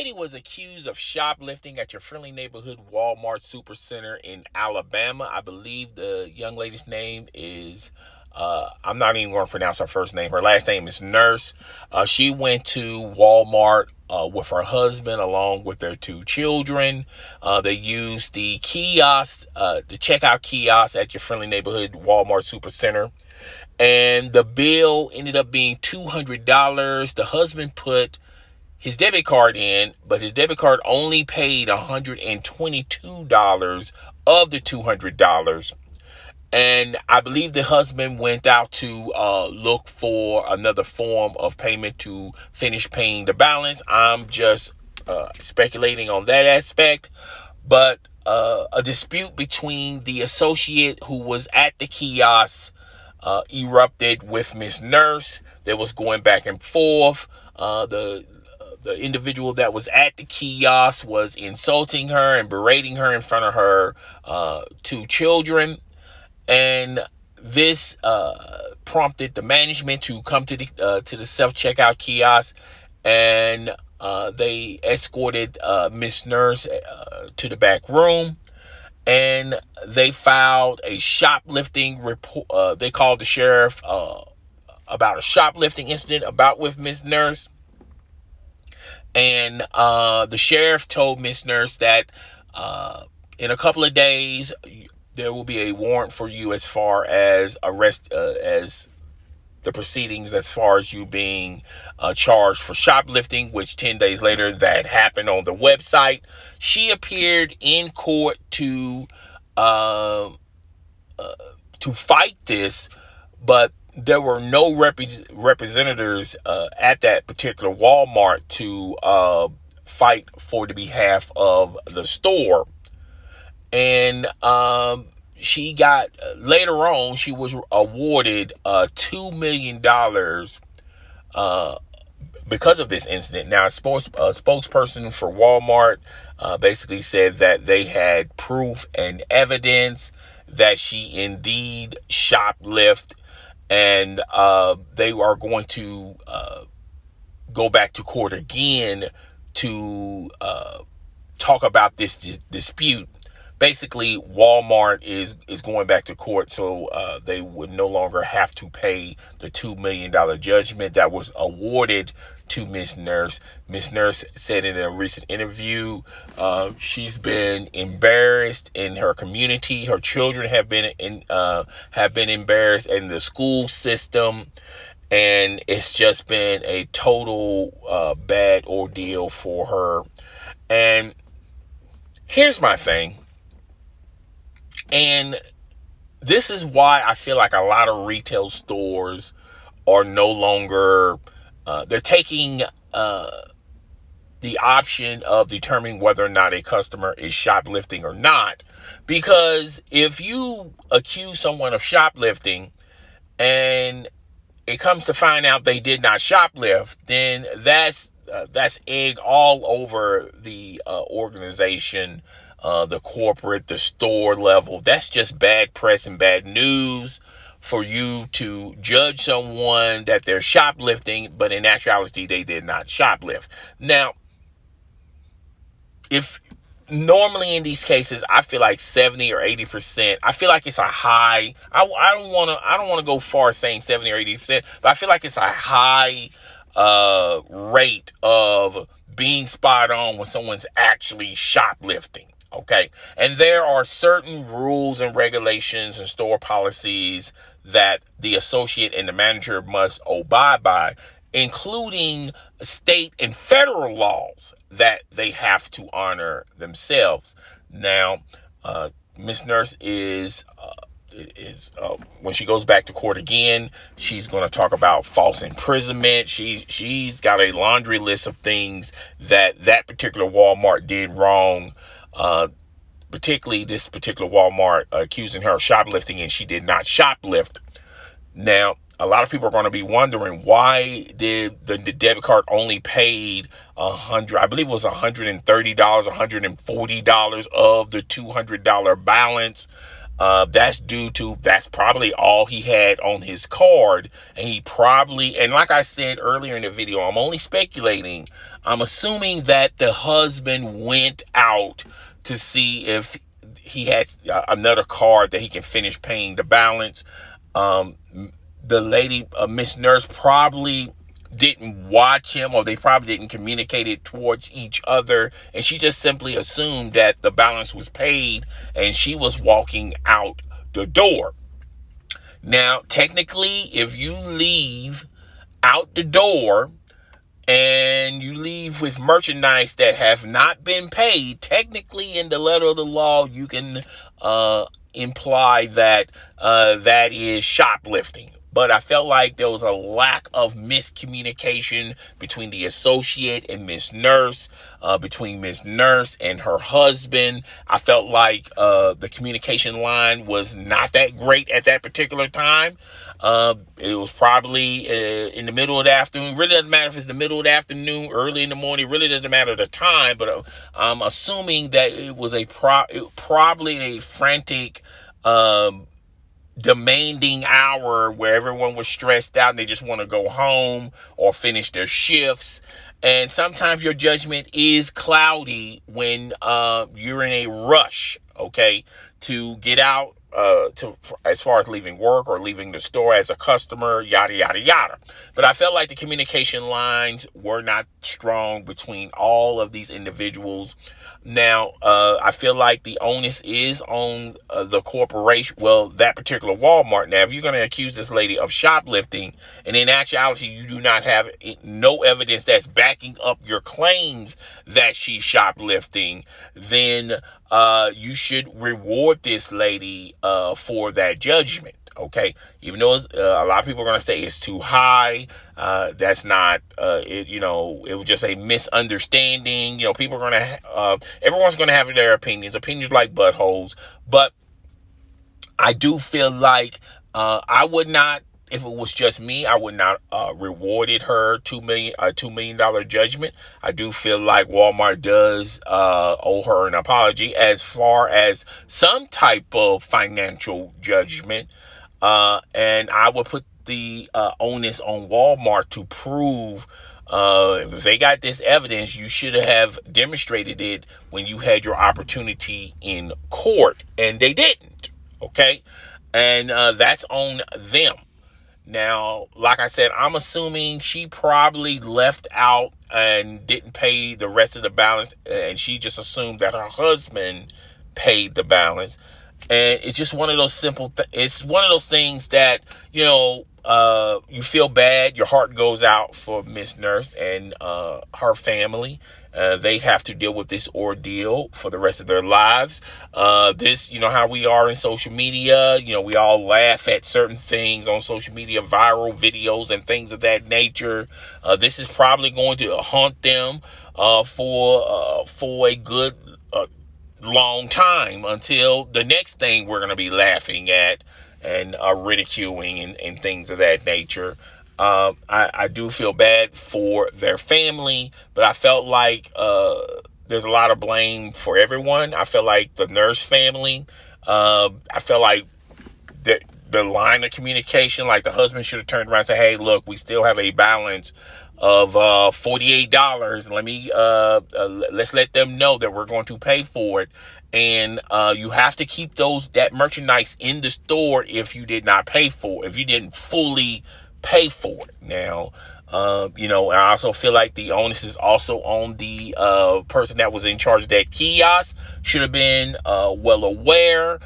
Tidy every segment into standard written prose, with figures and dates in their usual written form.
lady was accused of shoplifting at your friendly neighborhood Walmart Supercenter in Alabama. I believe the young lady's name is, I'm not even going to pronounce her first name. Her last name is Nurse. She went to Walmart with her husband along with their 2 children. They used the kiosk, the checkout kiosk at your friendly neighborhood Walmart Supercenter. And the bill ended up being $200. The husband put his debit card in, but his debit card only paid $122 of the $200. And I believe the husband went out to look for another form of payment to finish paying the balance. I'm just speculating on that aspect. But a dispute between the associate who was at the kiosk erupted with Miss Nurse. There was going back and forth. The individual that was at the kiosk was insulting her and berating her in front of her 2 children. And this prompted the management to come to the self-checkout kiosk, and they escorted Miss Nurse to the back room, and they filed a shoplifting report. They called the sheriff about a shoplifting incident with Miss Nurse. And the sheriff told Miss Nurse that in a couple of days there will be a warrant for you as far as as the proceedings, as far as you being charged for shoplifting, which 10 days later that happened on the website. She appeared in court to fight this, but there were no representatives at that particular Walmart to fight for the behalf of the store. And she got, later on, she was awarded $2 million because of this incident. Now, a spokesperson for Walmart basically said that they had proof and evidence that she indeed shoplifted, and they are going to go back to court again to talk about this dispute. Basically, Walmart is going back to court, so they would no longer have to pay the $2 million judgment that was awarded to Miss Nurse. Miss Nurse said in a recent interview, she's been embarrassed in her community. Her children have been embarrassed in the school system, and it's just been a total bad ordeal for her. And here's my thing. And this is why I feel like a lot of retail stores are no longer, they're taking the option of determining whether or not a customer is shoplifting or not. Because if you accuse someone of shoplifting and it comes to find out they did not shoplift, then that's egg all over the organization, the corporate, the store level. That's just bad press and bad news for you to judge someone that they're shoplifting, but in actuality, they did not shoplift. Now, if normally in these cases, I feel like 70 or 80%, I feel like it's a high, I don't want to go far saying 70 or 80%, but I feel like it's a high rate of being spot on when someone's actually shoplifting. Okay. And there are certain rules and regulations and store policies that the associate and the manager must abide by, including state and federal laws that they have to honor themselves. Now, Miss Nurse is when she goes back to court again, she's going to talk about false imprisonment. She's got a laundry list of things that particular Walmart did wrong. Particularly this particular Walmart accusing her of shoplifting, and she did not shoplift. Now, a lot of people are going to be wondering, why did the debit card only paid I believe it was $130, $140 of the $200 balance. That's probably all he had on his card. And he probably, and like I said earlier in the video, I'm only speculating. I'm assuming that the husband went out to see if he had another card that he can finish paying the balance. The lady, Miss Nurse, probably didn't watch him, or they probably didn't communicate it towards each other, and she just simply assumed that the balance was paid and she was walking out the door. Now, technically, if you leave out the door and you leave with merchandise that have not been paid, technically in the letter of the law, you can imply that that is shoplifting. But I felt like there was a lack of miscommunication between the associate and Miss Nurse, between Miss Nurse and her husband. I felt like the communication line was not that great at that particular time. It was probably in the middle of the afternoon. It really doesn't matter if it's the middle of the afternoon, early in the morning. It really doesn't matter the time. But I'm assuming that it was probably a frantic, demanding hour where everyone was stressed out and they just want to go home or finish their shifts. And sometimes your judgment is cloudy when you're in a rush, okay, to get out, as far as leaving work or leaving the store as a customer, yada, yada, yada. But I felt like the communication lines were not strong between all of these individuals. Now, I feel like the onus is on the corporation, well, that particular Walmart. Now, if you're going to accuse this lady of shoplifting, and in actuality, you do not have no evidence that's backing up your claims that she's shoplifting, then you should reward this lady for that judgment. Okay, even though a lot of people are going to say it's too high, that's not it. It was just a misunderstanding. People are going to everyone's going to have their opinions like buttholes. But I do feel like I would not, if it was just me, I would not rewarded her $2 million judgment. I do feel like Walmart does owe her an apology as far as some type of financial judgment. And I would put the onus on Walmart to prove if they got this evidence, you should have demonstrated it when you had your opportunity in court, and they didn't. Okay, and that's on them. Now, like I said, I'm assuming she probably left out and didn't pay the rest of the balance, and she just assumed that her husband paid the balance. And it's just one of those it's one of those things that, you feel bad. Your heart goes out for Miss Nurse and her family. They have to deal with this ordeal for the rest of their lives. This, how we are in social media. We all laugh at certain things on social media, viral videos and things of that nature. This is probably going to haunt them for a good long time, until the next thing we're going to be laughing at and ridiculing and things of that nature. I do feel bad for their family, but I felt like there's a lot of blame for everyone. I feel like the Nurse family, I feel like the line of communication, like the husband should have turned around and said, hey, look, we still have a balance of $48. Let's let them know that we're going to pay for it. And you have to keep that merchandise in the store if you did not pay for it, if you didn't fully pay for it. Now, I also feel like the onus is also on the person that was in charge of that kiosk. Should have been well aware.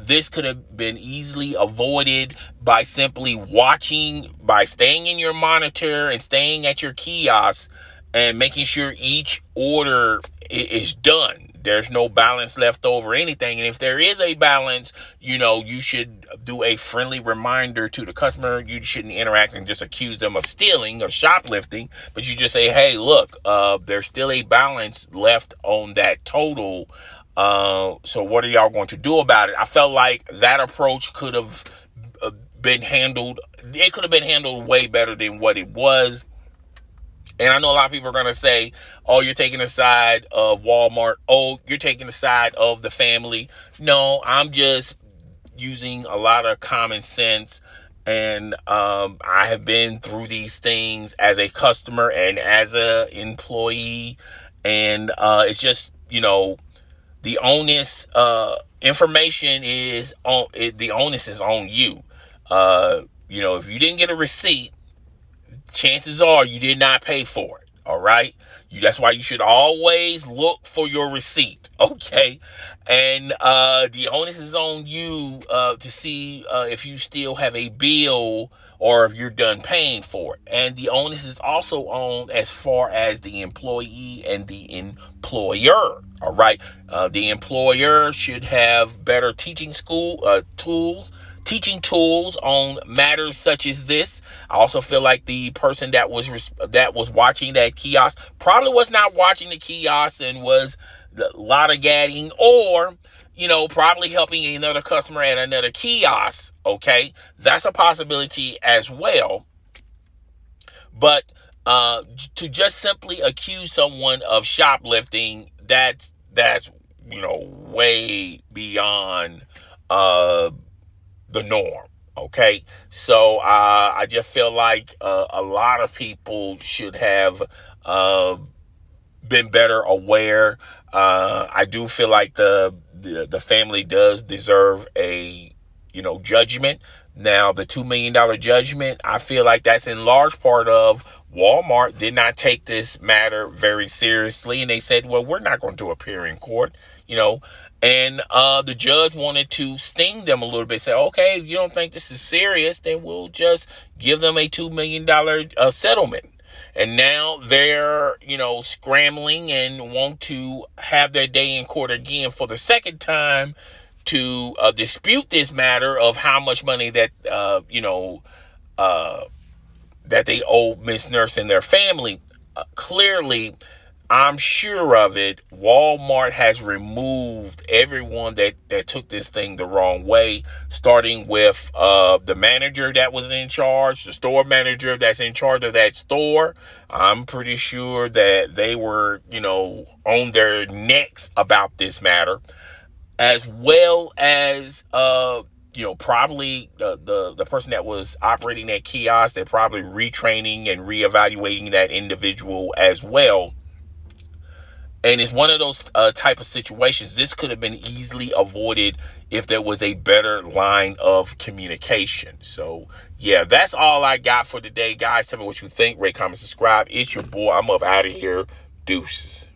This could have been easily avoided by simply by staying in your monitor and staying at your kiosk and making sure each order is done. There's no balance left over, anything. And if there is a balance, you should do a friendly reminder to the customer. You shouldn't interact and just accuse them of stealing or shoplifting, but you just say, hey, look, there's still a balance left on that total. So what are y'all going to do about it? I felt like that approach could have been handled. It could have been handled way better than what it was. And I know a lot of people are going to say, oh, you're taking the side of Walmart. Oh, you're taking the side of the family. No, I'm just using a lot of common sense. And I have been through these things as a customer and as a employee. And it's just, the onus, information is on it. The onus is on you. If you didn't get a receipt, chances are you did not pay for it. All right. That's why you should always look for your receipt. Okay. And the onus is on you to see if you still have a bill or if you're done paying for it. And the onus is also on as far as the employee and the employer. All right. The employer should have better teaching tools on matters such as this. I also feel like the person that was watching that kiosk probably was not watching the kiosk and was lollygagging, or probably helping another customer at another kiosk. Okay, that's a possibility as well. But to just simply accuse someone of shoplifting, that's way beyond the norm. Okay, so I just feel like a lot of people should have been better aware. I do feel like the family does deserve a judgment. Now, the $2 million judgment, I feel like that's in large part of Walmart did not take this matter very seriously, and they said, well, we're not going to appear in court, and the judge wanted to sting them a little bit, say, okay, if you don't think this is serious, then we'll just give them a $2 million settlement. And now they're, scrambling and want to have their day in court again for the second time to dispute this matter of how much money that, that they owe Miss Nurse and their family. Clearly, I'm sure of it, Walmart has removed everyone that took this thing the wrong way, starting with the manager that was in charge, the store manager that's in charge of that store. I'm pretty sure that they were, on their necks about this matter, as well as probably the person that was operating that kiosk. They're probably retraining and reevaluating that individual as well. And it's one of those type of situations. This could have been easily avoided if there was a better line of communication. So, yeah, that's all I got for today, guys. Tell me what you think. Rate, comment, subscribe. It's your boy. I'm up out of here. Deuces.